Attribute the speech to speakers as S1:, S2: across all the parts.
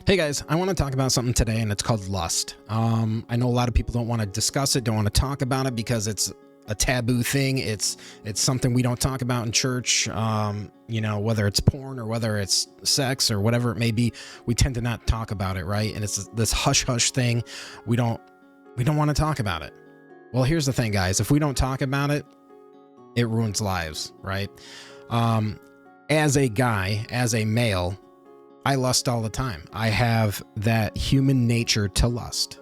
S1: Hey guys, I want to talk about something today, and it's called lust. I know a lot of people don't want to discuss it, don't want to talk about it because it's a taboo thing. It's something we don't talk about in church. Whether it's porn or whether it's sex or whatever it may be, we tend to not talk about it, right? And it's this hush hush thing. We don't want to talk about it. Well, here's the thing, guys. If we don't talk about it, it ruins lives, right? As a guy, as a male, I lust all the time. I have that human nature to lust.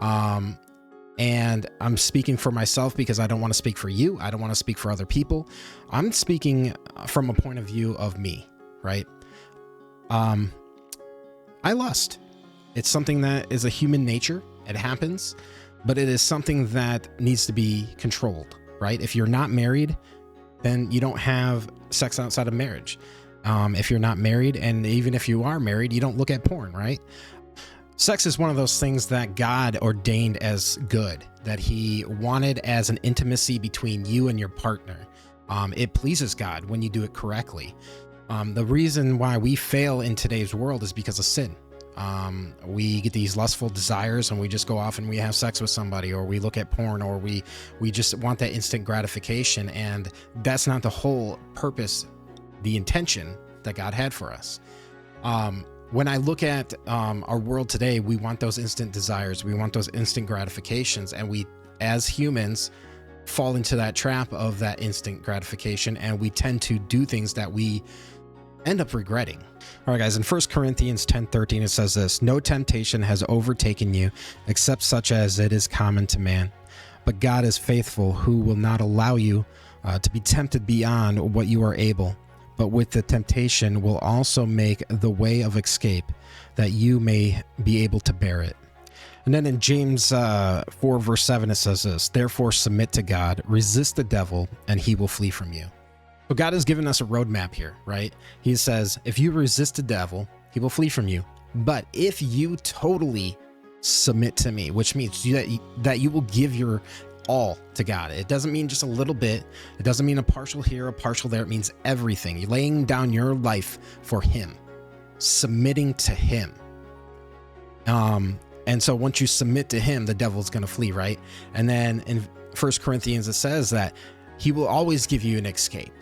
S1: And I'm speaking for myself because I don't want to speak for you. I don't want to speak for other people. I'm speaking from a point of view of me, right? I lust. It's something that is a human nature. It happens, but it is something that needs to be controlled, right? If you're not married, then you don't have sex outside of marriage. If you're not married, and even if you are married, you don't look at porn, right? Sex is one of those things that God ordained as good, that he wanted as an intimacy between you and your partner. It pleases God when you do it correctly. The reason why we fail in today's world is because of sin. We get these lustful desires and we just go off and we have sex with somebody, or we look at porn, or we just want that instant gratification. And that's not the whole purpose, the intention that God had for us. When I look at our world today, we want those instant desires. We want those instant gratifications. And we, as humans, fall into that trap of that instant gratification. And we tend to do things that we end up regretting. All right, guys, in 1 Corinthians 10:13, it says this: "No temptation has overtaken you except such as it is common to man. But God is faithful, who will not allow you to be tempted beyond what you are able, but with the temptation will also make the way of escape, that you may be able to bear it." And then in James 4 verse 7, it says this: "Therefore submit to God, resist the devil, and he will flee from you." So God has given us a roadmap here, right? He says, if you resist the devil, he will flee from you. But if you totally submit to me, which means that you will give your all to God. It doesn't mean just a little bit. It doesn't mean a partial here, a partial there. It means everything. You're laying down your life for him, submitting to him. And so once you submit to him, the devil's going to flee, right? And then in 1 Corinthians, it says that he will always give you an escape.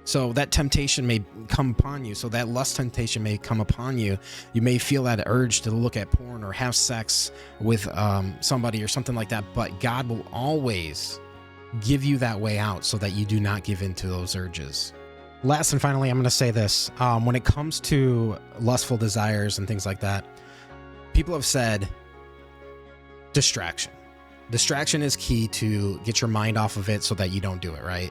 S1: So that temptation may come upon you. So that lust temptation may come upon you. You may feel that urge to look at porn or have sex with somebody or something like that. But God will always give you that way out so that you do not give in to those urges. Last and finally, I'm going to say this. When it comes to lustful desires and things like that, people have said distraction. Distraction is key to get your mind off of it so that you don't do it, right?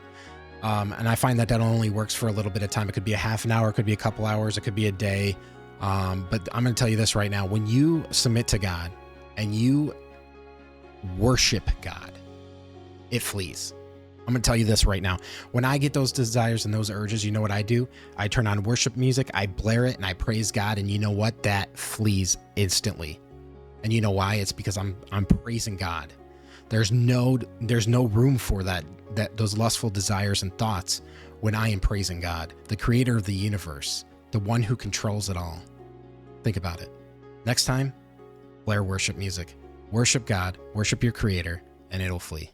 S1: And I find that only works for a little bit of time. It could be a half an hour, it could be a couple hours, it could be a day. But I'm going to tell you this right now. When you submit to God and you worship God, it flees. I'm going to tell you this right now. When I get those desires and those urges, you know what I do? I turn on worship music, I blare it, and I praise God. And you know what? That flees instantly. And you know why? It's because I'm praising God. There's no room for those lustful desires and thoughts when I am praising God, the creator of the universe, the one who controls it all. Think about it. Next time, blare worship music. Worship God, worship your creator, and it'll flee.